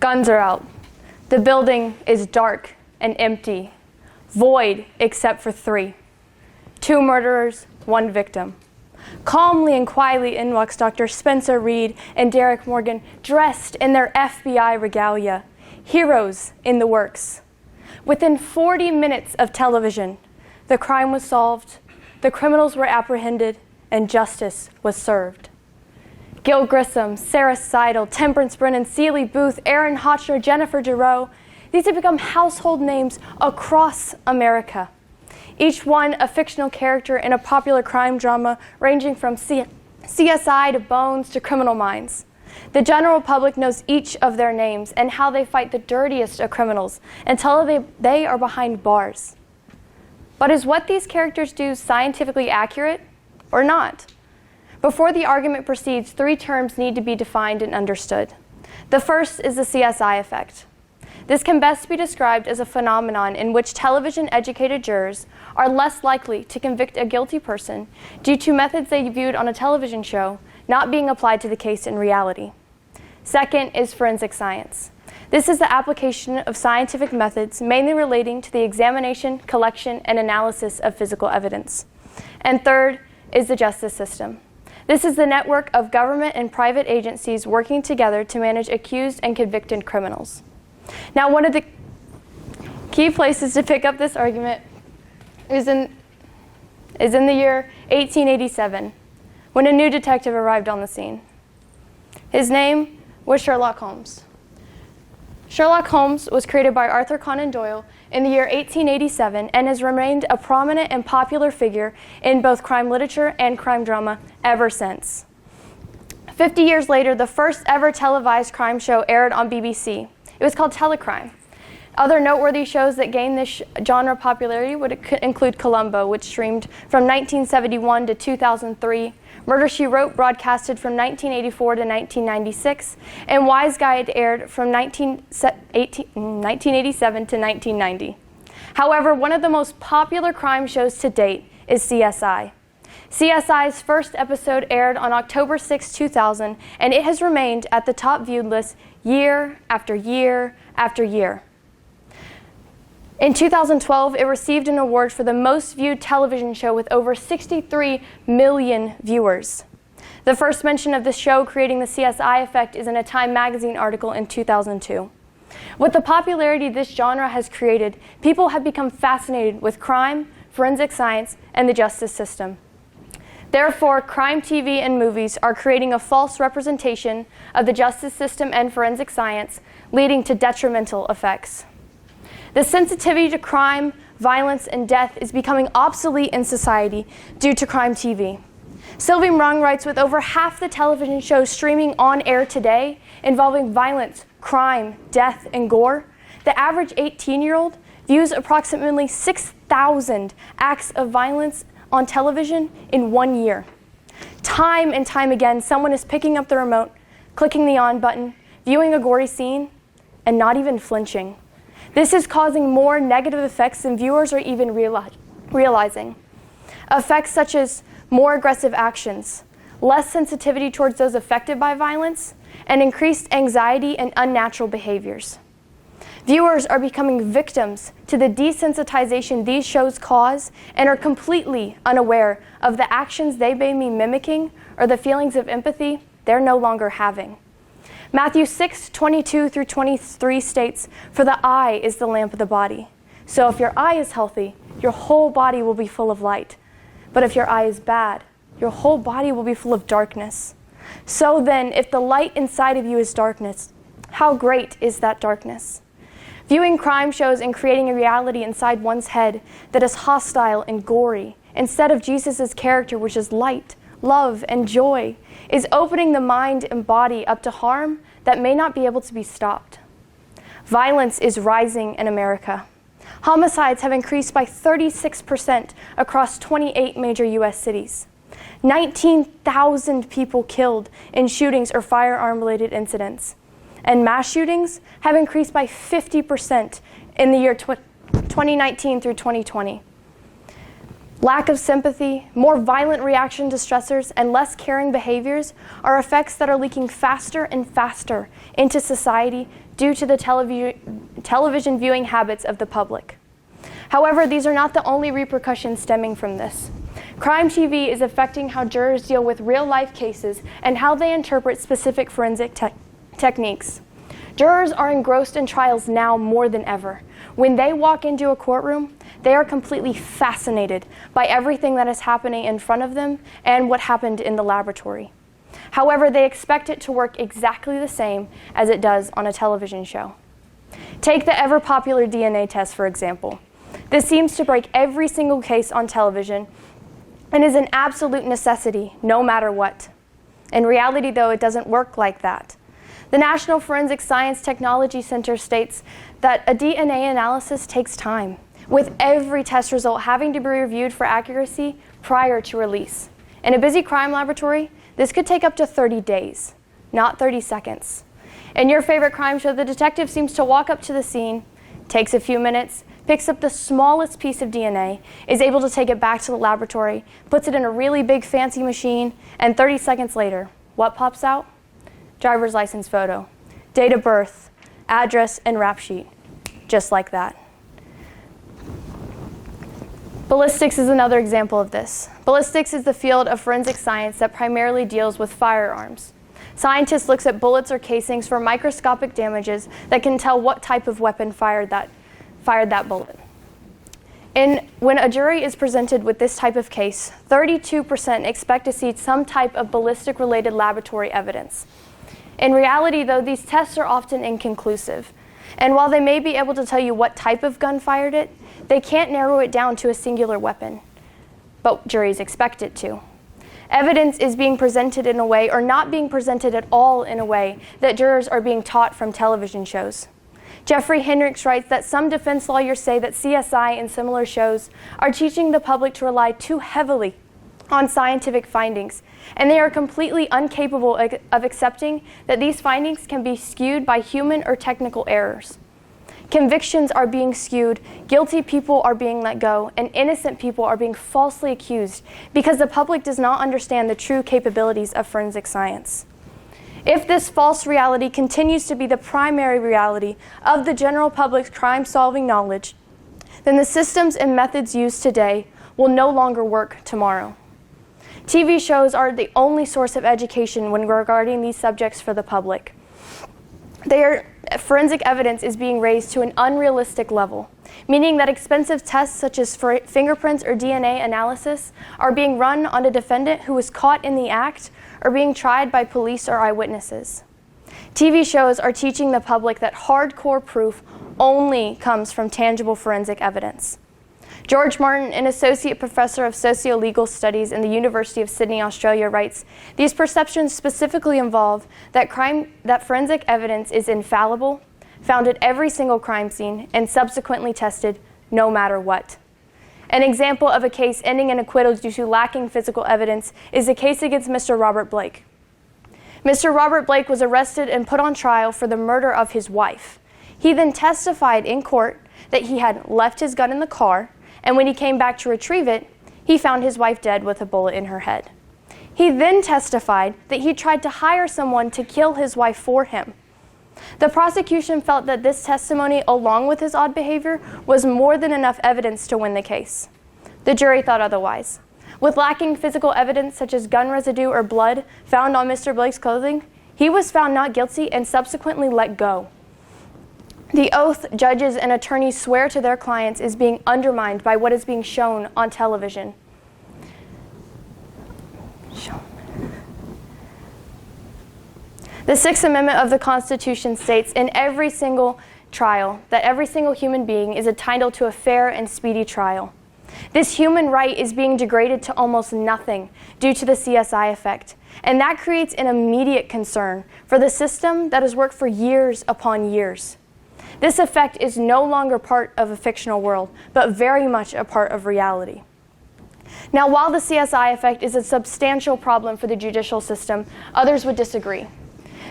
Guns are out. The building is dark and empty, void except for 3. 2 murderers, 1 victim. Calmly and quietly in walks Dr. Spencer Reed and Derek Morgan, dressed in their FBI regalia, heroes in the works. Within 40 minutes of television, the crime was solved, the criminals were apprehended, and justice was served. Gil Grissom, Sarah Seidel, Temperance Brennan, Celie Booth, Aaron Hotchner, Jennifer Giroux, these have become household names across America. Each one a fictional character in a popular crime drama ranging from CSI to Bones to Criminal Minds. The general public knows each of their names and how they fight the dirtiest of criminals until they are behind bars. But is what these characters do scientifically accurate or not? Before the argument proceeds, 3 terms need to be defined and understood. The first is the CSI effect. This can best be described as a phenomenon in which television-educated jurors are less likely to convict a guilty person due to methods they viewed on a television show not being applied to the case in reality. Second is forensic science. This is the application of scientific methods mainly relating to the examination, collection, and analysis of physical evidence. And third is the justice system. This is the network of government and private agencies working together to manage accused and convicted criminals. Now, one of the key places to pick up this argument is in the year 1887, when a new detective arrived on the scene. His name was Sherlock Holmes. Sherlock Holmes was created by Arthur Conan Doyle in the year 1887 and has remained a prominent and popular figure in both crime literature and crime drama ever since. 50 years later, the first ever televised crime show aired on BBC. It was called Telecrime. Other noteworthy shows that gained this genre popularity would include Columbo, which streamed from 1971 to 2003, Murder, She Wrote broadcasted from 1984 to 1996, and Wise Guide aired from 1987 to 1990. However, one of the most popular crime shows to date is CSI. CSI's first episode aired on October 6, 2000, and it has remained at the top viewed list year after year after year. In 2012, it received an award for the most viewed television show with over 63 million viewers. The first mention of this show creating the CSI effect is in a Time magazine article in 2002. With the popularity this genre has created, people have become fascinated with crime, forensic science, and the justice system. Therefore, crime TV and movies are creating a false representation of the justice system and forensic science, leading to detrimental effects. The sensitivity to crime, violence, and death is becoming obsolete in society due to crime TV. Sylvie Mrung writes, with over half the television shows streaming on air today involving violence, crime, death, and gore, the average 18-year-old views approximately 6,000 acts of violence on television in 1 year. Time and time again, someone is picking up the remote, clicking the on button, viewing a gory scene, and not even flinching. This is causing more negative effects than viewers are even realizing. Effects such as more aggressive actions, less sensitivity towards those affected by violence, and increased anxiety and unnatural behaviors. Viewers are becoming victims to the desensitization these shows cause and are completely unaware of the actions they may be mimicking or the feelings of empathy they're no longer having. Matthew 6:22 through 23 states, "For the eye is the lamp of the body. So if your eye is healthy, your whole body will be full of light. But if your eye is bad, your whole body will be full of darkness. So then, if the light inside of you is darkness, how great is that darkness?" Viewing crime shows and creating a reality inside one's head that is hostile and gory, instead of Jesus' character, which is light, love, and joy, is opening the mind and body up to harm that may not be able to be stopped. Violence is rising in America. Homicides have increased by 36% across 28 major U.S. cities. 19,000 people killed in shootings or firearm-related incidents. And mass shootings have increased by 50% in the year 2019 through 2020. Lack of sympathy, more violent reaction to stressors, and less caring behaviors are effects that are leaking faster and faster into society due to the television viewing habits of the public. However, these are not the only repercussions stemming from this. Crime TV is affecting how jurors deal with real-life cases and how they interpret specific forensic techniques. Jurors are engrossed in trials now more than ever. When they walk into a courtroom, they are completely fascinated by everything that is happening in front of them and what happened in the laboratory. However, they expect it to work exactly the same as it does on a television show. Take the ever-popular DNA test, for example. This seems to break every single case on television and is an absolute necessity, no matter what. In reality, though, it doesn't work like that. The National Forensic Science Technology Center states that a DNA analysis takes time, with every test result having to be reviewed for accuracy prior to release. In a busy crime laboratory, this could take up to 30 days, not 30 seconds. In your favorite crime show, the detective seems to walk up to the scene, takes a few minutes, picks up the smallest piece of DNA, is able to take it back to the laboratory, puts it in a really big fancy machine, and 30 seconds later, what pops out? Driver's license photo, date of birth, address, and rap sheet, just like that. Ballistics is another example of this. Ballistics is the field of forensic science that primarily deals with firearms. Scientists look at bullets or casings for microscopic damages that can tell what type of weapon fired that bullet. When a jury is presented with this type of case, 32% expect to see some type of ballistic-related laboratory evidence. In reality, though, these tests are often inconclusive. And while they may be able to tell you what type of gun fired it, they can't narrow it down to a singular weapon. But juries expect it to. Evidence is being presented in a way, or not being presented at all in a way, that jurors are being taught from television shows. Jeffrey Hendricks writes that some defense lawyers say that CSI and similar shows are teaching the public to rely too heavily on scientific findings, and they are completely incapable of accepting that these findings can be skewed by human or technical errors. Convictions are being skewed, guilty people are being let go, and innocent people are being falsely accused because the public does not understand the true capabilities of forensic science. If this false reality continues to be the primary reality of the general public's crime-solving knowledge, then the systems and methods used today will no longer work tomorrow. TV shows are the only source of education when regarding these subjects for the public. Forensic evidence is being raised to an unrealistic level, meaning that expensive tests such as fingerprints or DNA analysis are being run on a defendant who was caught in the act or being tried by police or eyewitnesses. TV shows are teaching the public that hardcore proof only comes from tangible forensic evidence. George Martin, an associate professor of socio-legal studies in the University of Sydney, Australia, writes, "These perceptions specifically involve that forensic evidence is infallible, found at every single crime scene, and subsequently tested no matter what." An example of a case ending in acquittal due to lacking physical evidence is the case against Mr. Robert Blake. Mr. Robert Blake was arrested and put on trial for the murder of his wife. He then testified in court that he had left his gun in the car, and when he came back to retrieve it, he found his wife dead with a bullet in her head. He then testified that he tried to hire someone to kill his wife for him. The prosecution felt that this testimony, along with his odd behavior, was more than enough evidence to win the case. The jury thought otherwise. With lacking physical evidence such as gun residue or blood found on Mr. Blake's clothing, he was found not guilty and subsequently let go. The oath judges and attorneys swear to their clients is being undermined by what is being shown on television. The Sixth Amendment of the Constitution states in every single trial that every single human being is entitled to a fair and speedy trial. This human right is being degraded to almost nothing due to the CSI effect, and that creates an immediate concern for the system that has worked for years upon years. This effect is no longer part of a fictional world, but very much a part of reality. Now, while the CSI effect is a substantial problem for the judicial system, others would disagree.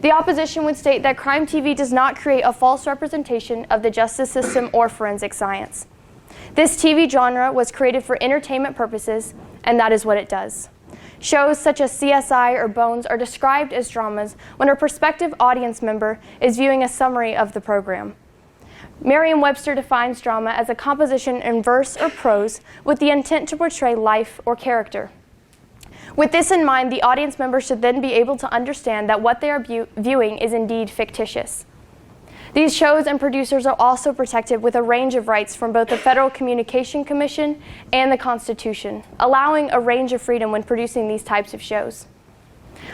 The opposition would state that crime TV does not create a false representation of the justice system or forensic science. This TV genre was created for entertainment purposes, and that is what it does. Shows such as CSI or Bones are described as dramas when a prospective audience member is viewing a summary of the program. Merriam-Webster defines drama as a composition in verse or prose with the intent to portray life or character. With this in mind, the audience member should then be able to understand that what they are viewing is indeed fictitious. These shows and producers are also protected with a range of rights from both the Federal Communication Commission and the Constitution, allowing a range of freedom when producing these types of shows.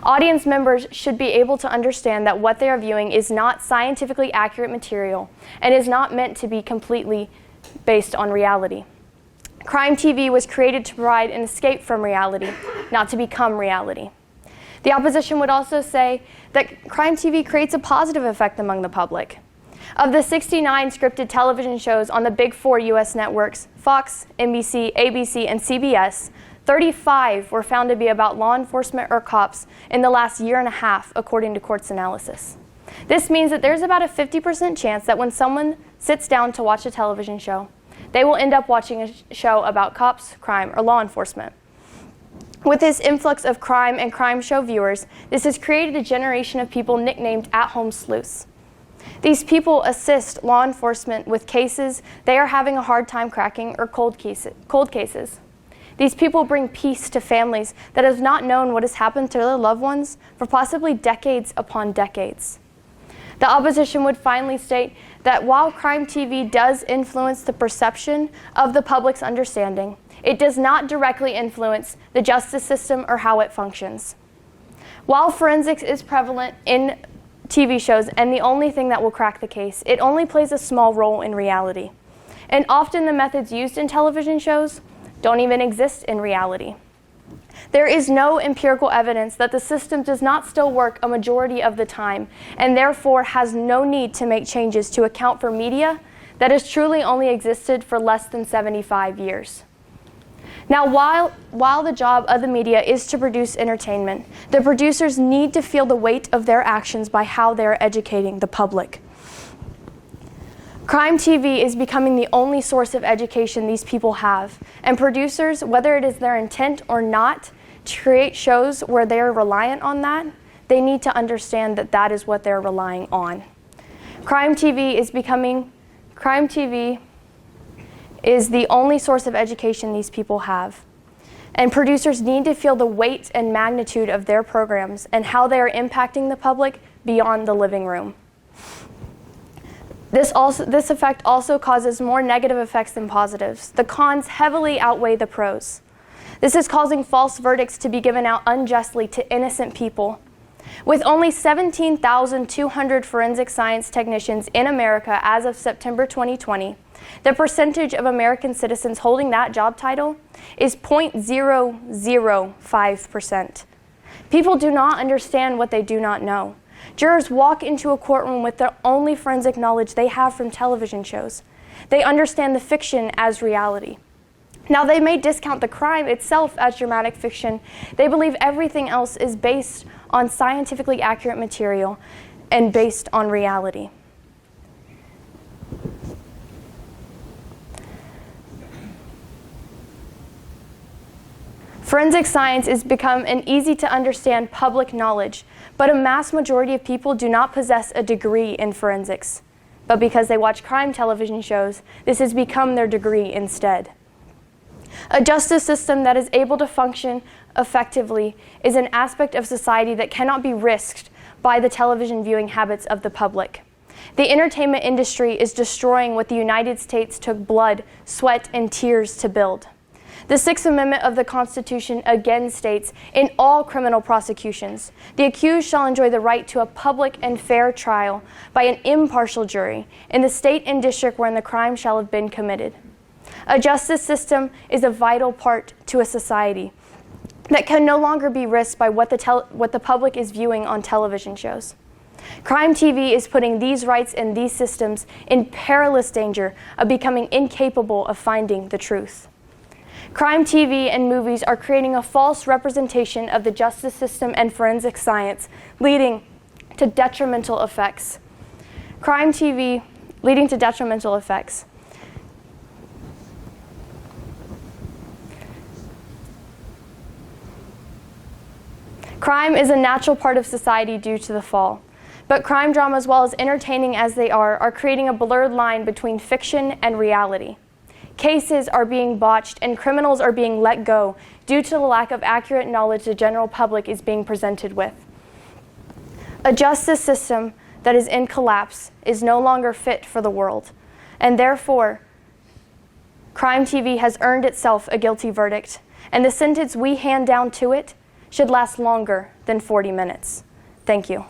Audience members should be able to understand that what they are viewing is not scientifically accurate material and is not meant to be completely based on reality. Crime TV was created to provide an escape from reality, not to become reality. The opposition would also say that crime TV creates a positive effect among the public. Of the 69 scripted television shows on the big four U.S. networks, Fox, NBC, ABC, and CBS, 35 were found to be about law enforcement or cops in the last year and a half, according to Court's analysis. This means that there's about a 50% chance that when someone sits down to watch a television show, they will end up watching a show about cops, crime, or law enforcement. With this influx of crime and crime show viewers, this has created a generation of people nicknamed at-home sleuths. These people assist law enforcement with cases they are having a hard time cracking or cold cases. These people bring peace to families that have not known what has happened to their loved ones for possibly decades upon decades. The opposition would finally state that while crime TV does influence the perception of the public's understanding, it does not directly influence the justice system or how it functions. While forensics is prevalent in TV shows and the only thing that will crack the case, it only plays a small role in reality. And often the methods used in television shows don't even exist in reality. There is no empirical evidence that the system does not still work a majority of the time and therefore has no need to make changes to account for media that has truly only existed for less than 75 years. Now, while the job of the media is to produce entertainment, the producers need to feel the weight of their actions by how they are educating the public. Crime TV is becoming the only source of education these people have, and producers, whether it is their intent or not, to create shows where they are reliant on that, they need to understand that that is what they're relying on. Crime TV is the only source of education these people have. And producers need to feel the weight and magnitude of their programs and how they are impacting the public beyond the living room. This effect also causes more negative effects than positives. The cons heavily outweigh the pros. This is causing false verdicts to be given out unjustly to innocent people. With only 17,200 forensic science technicians in America as of September 2020, the percentage of American citizens holding that job title is 0.005%. People do not understand what they do not know. Jurors walk into a courtroom with the only forensic knowledge they have from television shows. They understand the fiction as reality. Now, they may discount the crime itself as dramatic fiction. They believe everything else is based on scientifically accurate material and based on reality. Forensic science has become an easy-to-understand public knowledge, but a mass majority of people do not possess a degree in forensics. But because they watch crime television shows, this has become their degree instead. A justice system that is able to function effectively is an aspect of society that cannot be risked by the television viewing habits of the public. The entertainment industry is destroying what the United States took blood, sweat, and tears to build. The Sixth Amendment of the Constitution again states, in all criminal prosecutions, the accused shall enjoy the right to a public and fair trial by an impartial jury in the state and district wherein the crime shall have been committed. A justice system is a vital part to a society that can no longer be risked by what the public is viewing on television shows. Crime TV is putting these rights and these systems in perilous danger of becoming incapable of finding the truth. Crime TV and movies are creating a false representation of the justice system and forensic science, leading to detrimental effects. Crime TV leading to detrimental effects. Crime is a natural part of society due to the fall. But crime dramas, while as entertaining as they are creating a blurred line between fiction and reality. Cases are being botched and criminals are being let go due to the lack of accurate knowledge the general public is being presented with. A justice system that is in collapse is no longer fit for the world, and therefore, Crime TV has earned itself a guilty verdict, and the sentence we hand down to it should last longer than 40 minutes. Thank you.